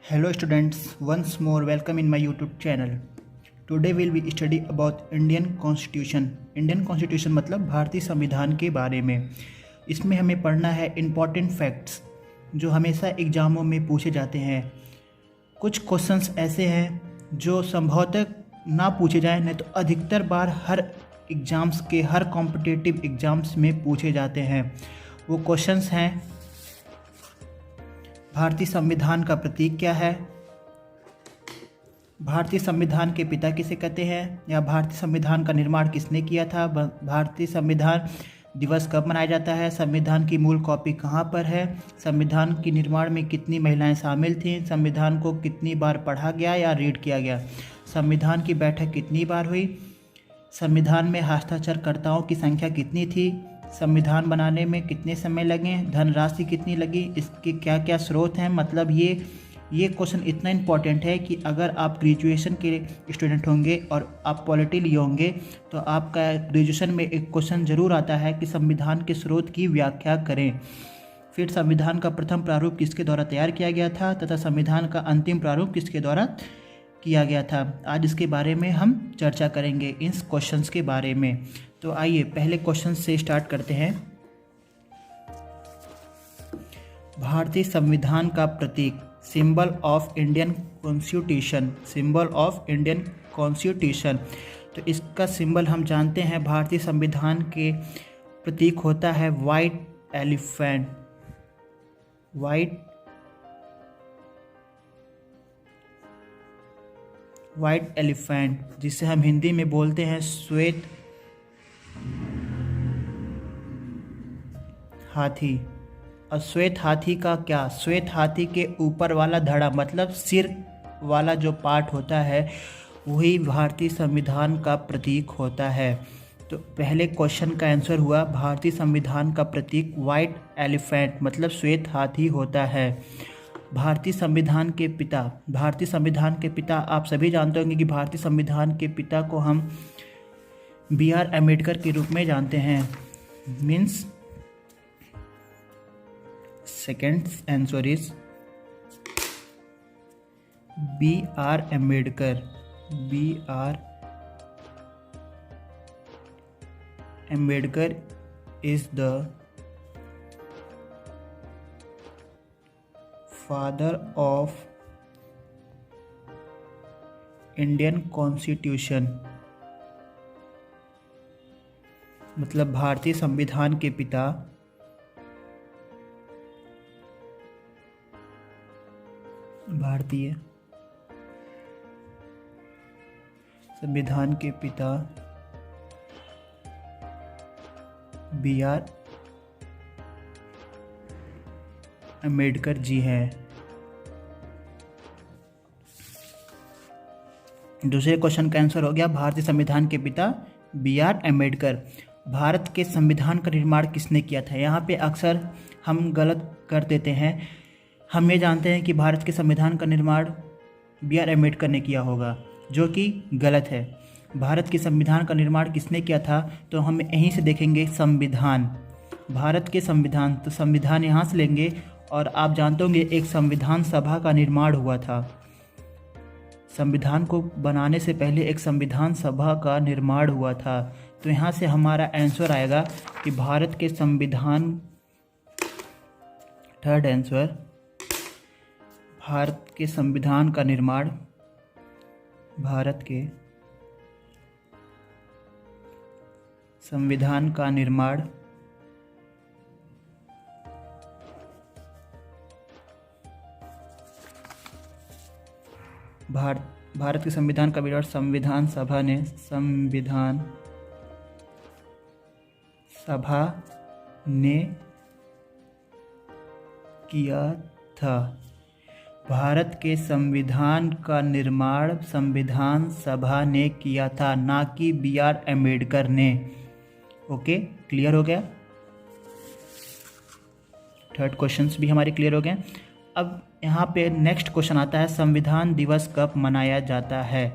Hello students, once more welcome in my YouTube channel. Today we'll be study about Indian Constitution. Indian Constitution मतलब भारतीय संविधान के बारे में। इसमें हमें पढ़ना है इम्पॉर्टेंट फैक्ट्स जो हमेशा एग्ज़ामों में पूछे जाते हैं। कुछ क्वेश्चंस ऐसे हैं जो संभवतः ना पूछे जाएं, नहीं तो अधिकतर बार हर एग्ज़ाम्स के हर कॉम्पिटिटिव एग्ज़ाम्स में पूछे जाते हैं। वो क्वेश्चंस हैं, भारतीय संविधान का प्रतीक क्या है, भारतीय संविधान के पिता किसे कहते हैं, या भारतीय संविधान का निर्माण किसने किया था, भारतीय संविधान दिवस कब मनाया जाता है, संविधान की मूल कॉपी कहाँ पर है, संविधान के निर्माण में कितनी महिलाएं शामिल थीं, संविधान को कितनी बार पढ़ा गया या रीड किया गया, संविधान की बैठक कितनी बार हुई, संविधान में हस्ताक्षरकर्ताओं की संख्या कितनी थी, संविधान बनाने में कितने समय लगे, धनराशि कितनी लगी, इसके क्या क्या स्रोत हैं। मतलब ये क्वेश्चन इतना इम्पॉर्टेंट है कि अगर आप ग्रेजुएशन के स्टूडेंट होंगे और आप पॉलिटी लिए होंगे तो आपका ग्रेजुएशन में एक क्वेश्चन ज़रूर आता है कि संविधान के स्रोत की व्याख्या करें। फिर संविधान का प्रथम प्रारूप किसके द्वारा तैयार किया गया था तथा संविधान का अंतिम प्रारूप किसके द्वारा किया गया था। आज इसके बारे में हम चर्चा करेंगे, इन क्वेश्चंस के बारे में। तो आइए पहले क्वेश्चन से स्टार्ट करते हैं। भारतीय संविधान का प्रतीक, symbol of Indian constitution, symbol of Indian constitution. तो इसका सिंबल हम जानते हैं, भारतीय संविधान के प्रतीक होता है वाइट एलिफेंट, वाइट एलिफेंट, जिसे हम हिंदी में बोलते हैं श्वेत हाथी। और श्वेत हाथी का क्या, श्वेत हाथी के ऊपर वाला धड़ा मतलब सिर वाला जो पार्ट होता है वही भारतीय संविधान का प्रतीक होता है। तो पहले क्वेश्चन का आंसर हुआ भारतीय संविधान का प्रतीक वाइट एलिफेंट मतलब श्वेत हाथी होता है। भारतीय संविधान के पिता, भारतीय संविधान के पिता आप सभी जानते होंगे कि भारतीय संविधान के पिता को हम B.R. अम्बेडकर के रूप में जानते हैं। Means second answer is B.R. Ambedkar. B.R. Ambedkar is the father of Indian constitution मतलब भारतीय संविधान के पिता भारतीय संविधान के पिता B.R. अम्बेडकर जी हैं। दूसरे क्वेश्चन का आंसर हो गया भारतीय संविधान के पिता B.R. अम्बेडकर। भारत के संविधान का निर्माण किसने किया था। यहाँ पे अक्सर हम गलत कर देते हैं। हम ये जानते हैं कि भारत के संविधान का निर्माण B.R. अम्बेडकर ने किया होगा, जो कि गलत है। भारत के संविधान का निर्माण किसने किया था, तो हम यहीं से देखेंगे संविधान, भारत के संविधान। तो संविधान यहाँ से लेंगे और आप जानते होंगे एक संविधान सभा का निर्माण हुआ था। संविधान को बनाने से पहले एक संविधान सभा का निर्माण हुआ था। तो यहाँ से हमारा आंसर आएगा कि भारत के संविधान, थर्ड आंसर, भारत के संविधान का निर्माण, भारत के संविधान का निर्माण भारत के संविधान का विरोध संविधान सभा ने किया था। भारत के संविधान का निर्माण संविधान सभा ने किया था, ना कि B.R. अम्बेडकर ने। ओके, क्लियर हो गया। थर्ड क्वेश्चंस भी हमारे क्लियर हो गए। अब यहाँ पे नेक्स्ट क्वेश्चन आता है, संविधान दिवस कब मनाया जाता है।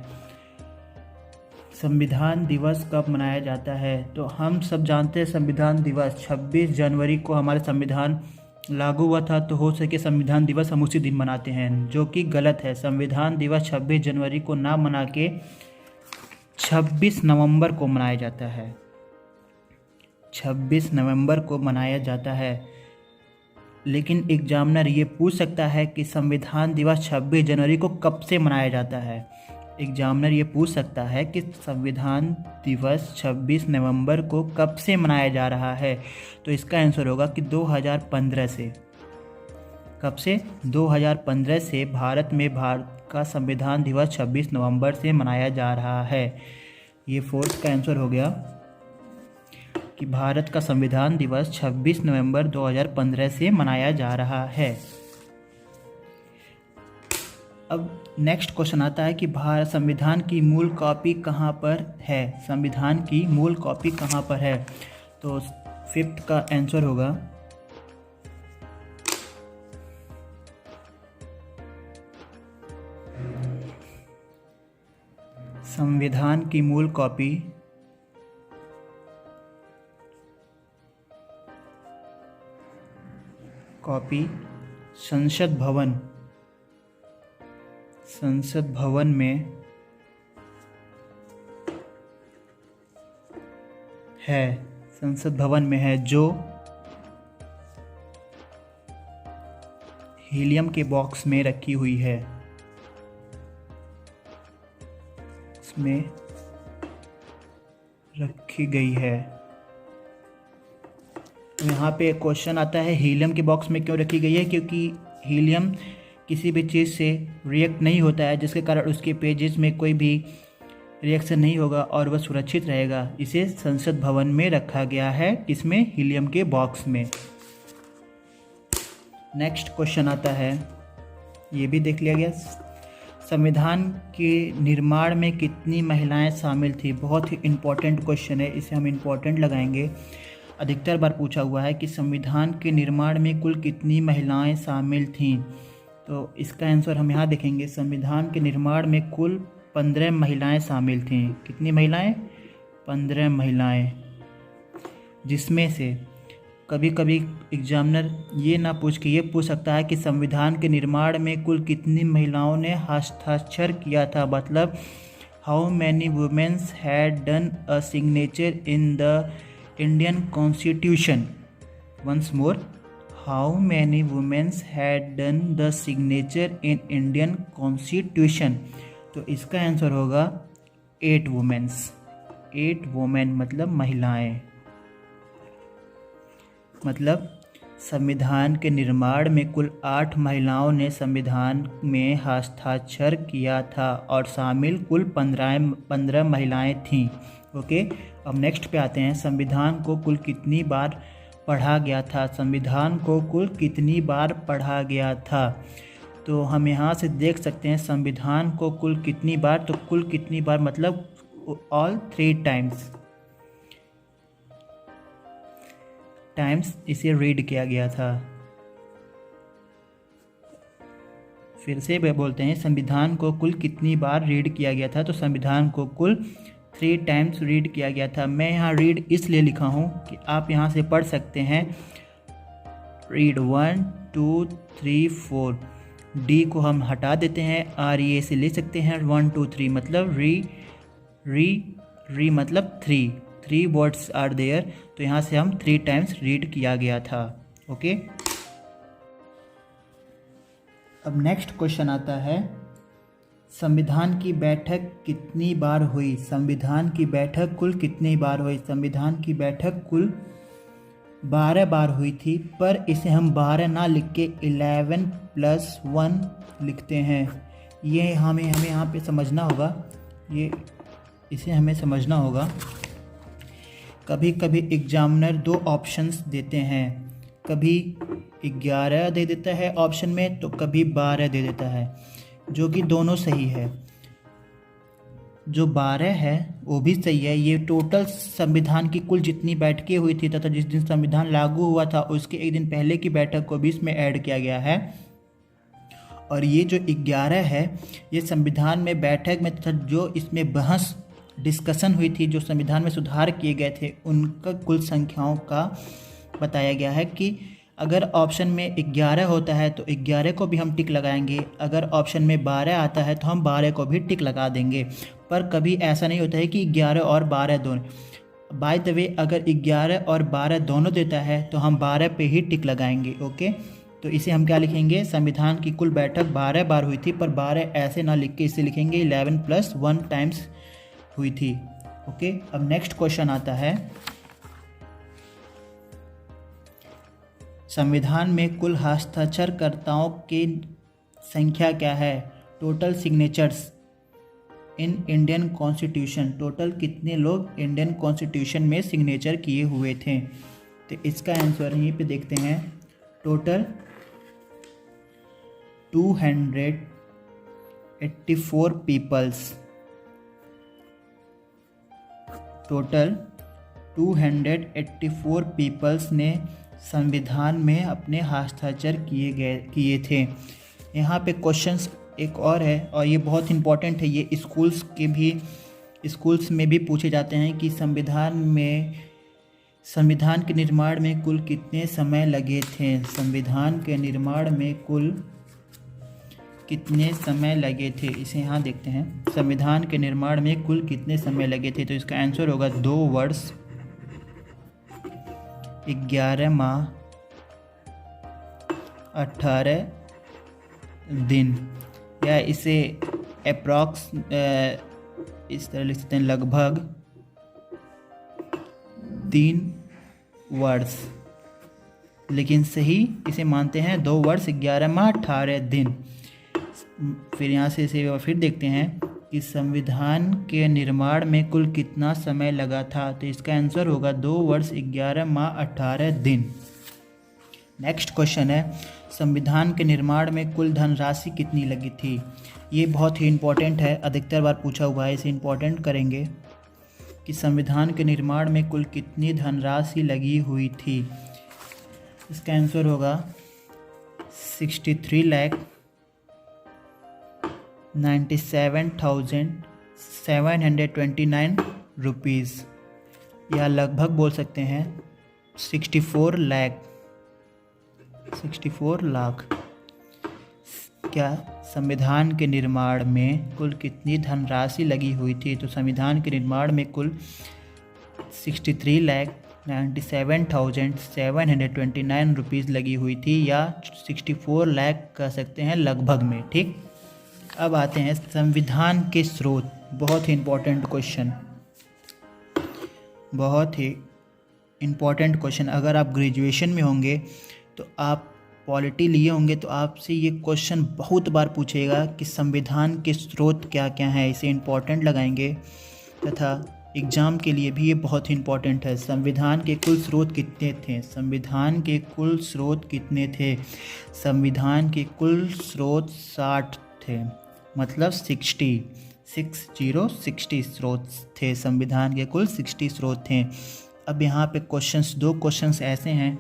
संविधान दिवस कब मनाया जाता है, तो हम सब जानते हैं संविधान दिवस 26 जनवरी को हमारे संविधान लागू हुआ था, तो हो सके संविधान दिवस हम उसी दिन मनाते हैं, जो कि गलत है। संविधान दिवस 26 जनवरी को ना मना के 26 नवंबर को मनाया जाता है। 26 नवंबर को मनाया जाता है। लेकिन एग्जामिनर ये पूछ सकता है कि संविधान दिवस 26 जनवरी को कब से मनाया जाता है। एग्जामिनर ये पूछ सकता है कि संविधान दिवस 26 नवंबर को कब से मनाया जा रहा है। तो इसका आंसर होगा कि 2015 से। कब से? 2015 से भारत का संविधान दिवस 26 नवंबर से मनाया जा रहा है। ये फोर्थ का आंसर हो गया कि भारत का संविधान दिवस 26 नवंबर 2015 से मनाया जा रहा है। अब नेक्स्ट क्वेश्चन आता है कि भारत संविधान की मूल कॉपी कहाँ पर है। संविधान की मूल कॉपी कहाँ पर है? तो फिफ्थ का आंसर होगा संविधान की मूल कॉपी संसद भवन में है। संसद भवन में है, जो हीलियम के बॉक्स में रखी हुई है। इसमें रखी गई है। तो यहाँ पे क्वेश्चन आता है हीलियम के बॉक्स में क्यों रखी गई है? क्योंकि हीलियम किसी भी चीज़ से रिएक्ट नहीं होता है, जिसके कारण उसके पेजेस में कोई भी रिएक्शन नहीं होगा और वह सुरक्षित रहेगा। इसे संसद भवन में रखा गया है, इसमें हीलियम के बॉक्स में। नेक्स्ट क्वेश्चन आता है, ये भी देख लिया गया। संविधान के निर्माण में कितनी महिलाएं शामिल थी? बहुत ही इम्पोर्टेंट क्वेश्चन है, इसे हम इम्पोर्टेंट लगाएंगे। अधिकतर बार पूछा हुआ है कि संविधान के निर्माण में कुल कितनी महिलाएं शामिल थीं। तो इसका आंसर हम यहाँ देखेंगे। संविधान के निर्माण में कुल 15 महिलाएं शामिल थीं। कितनी महिलाएं? 15 महिलाएं। जिसमें से कभी कभी एग्जामिनर ये ना पूछ के ये पूछ सकता है कि संविधान के निर्माण में कुल कितनी महिलाओं ने हस्ताक्षर किया था। मतलब how many womens had done a signature in the Indian constitution. Once more, how many womens had done the signature in Indian constitution. तो इसका आंसर होगा 8 वुमेन्स। 8 वुमेन मतलब महिलाएं। मतलब संविधान के निर्माण में कुल 8 महिलाओं ने संविधान में हस्ताक्षर किया था और शामिल कुल 15 महिलाएं थीं। ओके, अब नेक्स्ट पे आते हैं। संविधान को कुल कितनी बार पढ़ा गया था? संविधान को कुल कितनी बार पढ़ा गया था? तो हम यहाँ से देख सकते हैं संविधान को कुल कितनी बार। तो कुल कितनी बार मतलब ऑल 3 टाइम्स इसे रीड किया गया था। फिर से बोलते हैं, संविधान को कुल कितनी बार रीड किया गया था? तो संविधान को कुल 3 टाइम्स रीड किया गया था। मैं यहाँ रीड इसलिए लिखा हूँ कि आप यहाँ से पढ़ सकते हैं। रीड 1 2 3 4। डी को हम हटा देते हैं, आर ए से ले सकते हैं। 1 2 3 मतलब री मतलब 3 वर्ड्स आर देयर। तो यहाँ से हम 3 टाइम्स रीड किया गया था। ओके, अब नेक्स्ट क्वेश्चन आता है, संविधान की बैठक कितनी बार हुई? संविधान की बैठक कुल कितनी बार हुई? संविधान की बैठक कुल 12 बार हुई थी, पर इसे हम 12 ना लिख के 11 + 1 लिखते हैं। ये हमें यहाँ पे समझना होगा। इसे हमें समझना होगा। कभी कभी एग्जामिनर 2 ऑप्शंस देते हैं। कभी 11 दे देता है ऑप्शन में, तो कभी 12 दे देता है, जो कि दोनों सही है। जो 12 है वो भी सही है। ये टोटल संविधान की कुल जितनी बैठकें हुई थी तथा जिस दिन संविधान लागू हुआ था उसके एक दिन पहले की बैठक को भी इसमें ऐड किया गया है। और ये जो 11 है ये संविधान में बैठक में तथा जो इसमें बहस डिस्कशन हुई थी, जो संविधान में सुधार किए गए थे, उनका कुल संख्याओं का बताया गया है कि अगर ऑप्शन में 11 होता है तो 11 को भी हम टिक लगाएंगे, अगर ऑप्शन में 12 आता है तो हम 12 को भी टिक लगा देंगे। पर कभी ऐसा नहीं होता है कि 11 और 12 दोनों। बाय द वे, अगर 11 और 12 दोनों देता है तो हम 12 पे ही टिक लगाएंगे। ओके, तो इसे हम क्या लिखेंगे, संविधान की कुल बैठक 12 बार हुई थी, पर 12 ऐसे ना लिख के इसे लिखेंगे 11 + 1 टाइम्स हुई थी। ओके, अब नेक्स्ट क्वेश्चन आता है, संविधान में कुल हस्ताक्षरकर्ताओं की संख्या क्या है? टोटल सिग्नेचर्स इन इंडियन कॉन्स्टिट्यूशन, टोटल कितने लोग इंडियन कॉन्स्टिट्यूशन में सिग्नेचर किए हुए थे? तो इसका आंसर यहीं पे देखते हैं, टोटल 284 पीपल्स, टोटल 284 पीपल्स ने संविधान में अपने हस्ताक्षर किए थे। यहाँ पे क्वेश्चंस एक और है और ये बहुत इम्पोर्टेंट है, ये स्कूल्स में भी पूछे जाते हैं कि संविधान के निर्माण में कुल कितने समय लगे थे? संविधान के निर्माण में कुल कितने समय लगे थे, इसे यहाँ देखते हैं, संविधान के निर्माण में कुल कितने समय लगे थे? तो इसका आंसर होगा 2 वर्ष 11 माह 18 दिन, या इसे अप्रॉक्स इस तरह लिख सकते हैं, लगभग 3 वर्ष, लेकिन सही इसे मानते हैं 2 वर्ष 11 माह 18 दिन। फिर यहाँ से इसे फिर देखते हैं कि संविधान के निर्माण में कुल कितना समय लगा था? तो इसका आंसर होगा 2 वर्ष 11 माह 18 दिन। नेक्स्ट क्वेश्चन है, संविधान के निर्माण में कुल धनराशि कितनी लगी थी? ये बहुत ही इम्पोर्टेंट है, अधिकतर बार पूछा हुआ है, इसे इम्पोर्टेंट करेंगे कि संविधान के निर्माण में कुल कितनी धनराशि लगी हुई थी? इसका आंसर होगा 63,97,729 रुपीज़, या लगभग बोल सकते हैं 64 लाख। क्या संविधान के निर्माण में कुल कितनी धनराशि लगी हुई थी? तो संविधान के निर्माण में कुल 63,97,729 रुपीज़ लगी हुई थी, या 64 लाख कह सकते हैं लगभग में। ठीक, अब आते हैं संविधान के स्रोत, बहुत ही इम्पोर्टेंट क्वेश्चन, बहुत ही इम्पोर्टेंट क्वेश्चन। अगर आप ग्रेजुएशन में होंगे तो आप पॉलिटी लिए होंगे तो आपसे ये क्वेश्चन बहुत बार पूछेगा कि संविधान के स्रोत क्या क्या हैं, इसे इम्पोर्टेंट लगाएंगे, तथा एग्ज़ाम के लिए भी ये बहुत ही इम्पोर्टेंट है। संविधान के कुल स्रोत कितने थे? संविधान के कुल स्रोत कितने थे? संविधान के कुल स्रोत 60 थे, मतलब 60 स्रोत थे। संविधान के कुल 60 स्रोत थे। अब यहाँ पे दो क्वेश्चंस ऐसे हैं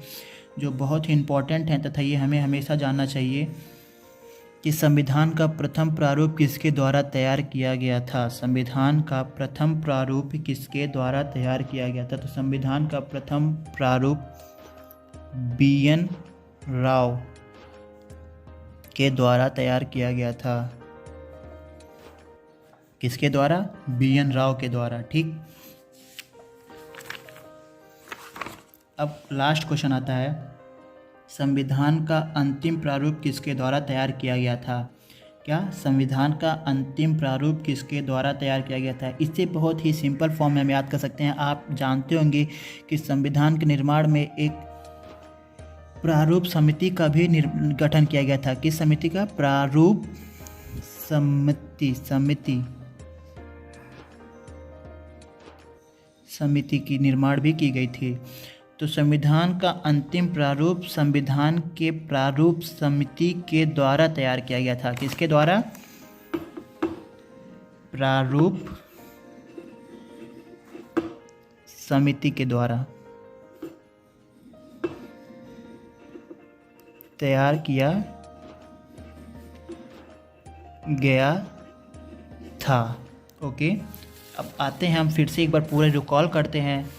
जो बहुत ही इम्पोर्टेंट हैं तथा ये हमें हमेशा जानना चाहिए कि संविधान का प्रथम प्रारूप किसके द्वारा तैयार किया गया था? संविधान का प्रथम प्रारूप किसके द्वारा तैयार किया गया था? तो संविधान का प्रथम प्रारूप BN राव के द्वारा तैयार किया गया था। किसके द्वारा? BN राव के द्वारा। ठीक, अब लास्ट क्वेश्चन आता है, संविधान का अंतिम प्रारूप किसके द्वारा तैयार किया गया था? क्या संविधान का अंतिम प्रारूप किसके द्वारा तैयार किया गया था? इसे बहुत ही सिंपल फॉर्म में हम याद कर सकते हैं। आप जानते होंगे कि संविधान के निर्माण में एक प्रारूप समिति का भी गठन किया गया था। किस समिति का? प्रारूप समिति की निर्माण भी की गई थी। तो संविधान का अंतिम प्रारूप संविधान के प्रारूप समिति के द्वारा तैयार किया गया था। किसके द्वारा? प्रारूप समिति के द्वारा तैयार किया गया था। ओके, अब आते हैं हम फिर से एक बार पूरे रिकॉल करते हैं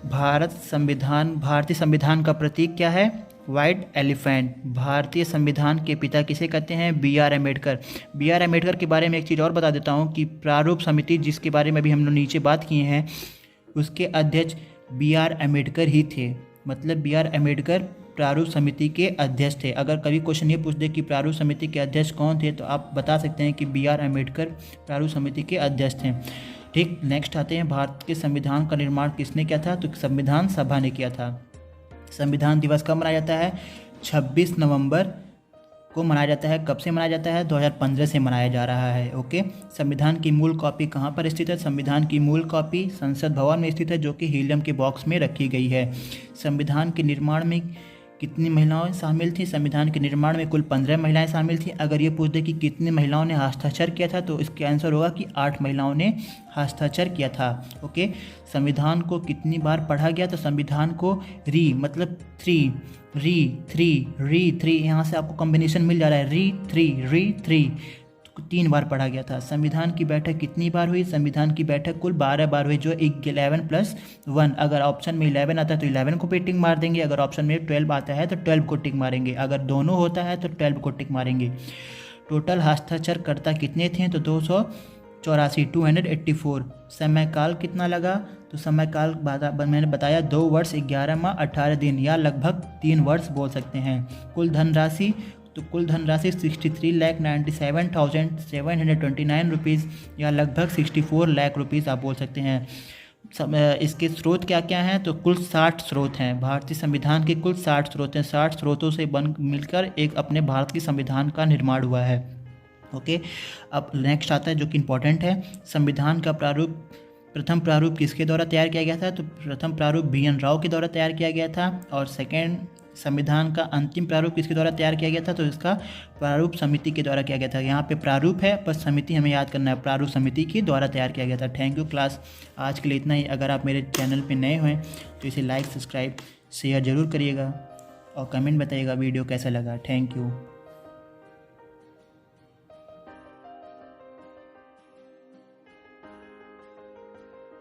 भारतीय संविधान का प्रतीक क्या है? White elephant. भारतीय संविधान के पिता किसे कहते हैं? B.R. अम्बेडकर। B.R. अम्बेडकर के बारे में एक चीज़ और बता देता हूँ कि प्रारूप समिति जिसके बारे में भी हम लोग नीचे बात किए हैं उसके अध्यक्ष B.R. अम्बेडकर ही थे। मतलब B.R. अम्बेडकर प्रारूप समिति के अध्यक्ष थे। अगर कभी क्वेश्चन ये पूछ दे कि प्रारूप समिति के अध्यक्ष कौन थे तो आप बता सकते हैं कि B.R. अम्बेडकर प्रारूप समिति के अध्यक्ष थे। ठीक, नेक्स्ट आते हैं, भारत के संविधान का निर्माण किसने किया था? तो संविधान सभा ने किया था। संविधान दिवस कब मनाया जाता है? 26 नवंबर को मनाया जाता है। कब से मनाया जाता है? 2015 से मनाया जा रहा है। ओके, संविधान की मूल कॉपी कहाँ पर स्थित है? संविधान की मूल कॉपी संसद भवन में स्थित है, जो कि हीलियम के बॉक्स में रखी गई है। संविधान के निर्माण में कितनी महिलाएं शामिल थी? संविधान के निर्माण में कुल 15 महिलाएं शामिल थी। अगर ये पूछ दे कि कितनी महिलाओं ने हस्ताक्षर किया था तो इसका आंसर होगा कि 8 महिलाओं ने हस्ताक्षर किया था। ओके, संविधान को कितनी बार पढ़ा गया? तो संविधान को मतलब 3 यहाँ से आपको कॉम्बिनेशन मिल जा रहा है, 3 3 बार पढ़ा गया था। संविधान की बैठक कितनी बार हुई? संविधान की बैठक कुल 12 बार हुई, जो 11+1। अगर ऑप्शन में 11 आता है तो 11 को पे टिक मार देंगे, अगर ऑप्शन में 12 आता है तो 12 को टिक मारेंगे, अगर दोनों होता है तो 12 को टिक मारेंगे। टोटल हस्ताक्षरकर्ता कितने थे? तो 284, 284। समयकाल कितना लगा? तो समयकाल मैंने बताया 2 वर्ष 11 माह 18 दिन या लगभग 3 वर्ष बोल सकते हैं। कुल धनराशि 63,97,729 रुपीज़ या लगभग 64 लाख रुपीज़ आप बोल सकते हैं। इसके स्रोत क्या क्या हैं? तो कुल 60 स्रोत हैं। भारतीय संविधान के कुल 60 स्रोत हैं। 60 स्रोतों से मिलकर एक अपने भारत के संविधान का निर्माण हुआ है। ओके, अब नेक्स्ट आता है जो कि इम्पोर्टेंट है, संविधान का प्रथम प्रारूप किसके द्वारा तैयार किया गया था? तो प्रथम प्रारूप B.N. राव के द्वारा तैयार किया गया था। और सेकेंड संविधान का अंतिम प्रारूप किसके द्वारा तैयार किया गया था? तो इसका प्रारूप समिति के द्वारा किया गया था। यहाँ पे प्रारूप है पर समिति हमें याद करना है, प्रारूप समिति के द्वारा तैयार किया गया था। थैंक यू क्लास, आज के लिए इतना ही। अगर आप मेरे चैनल पे नए हुए तो इसे लाइक, सब्सक्राइब, शेयर जरूर करिएगा और कमेंट बताइएगा वीडियो कैसा लगा। Thank you.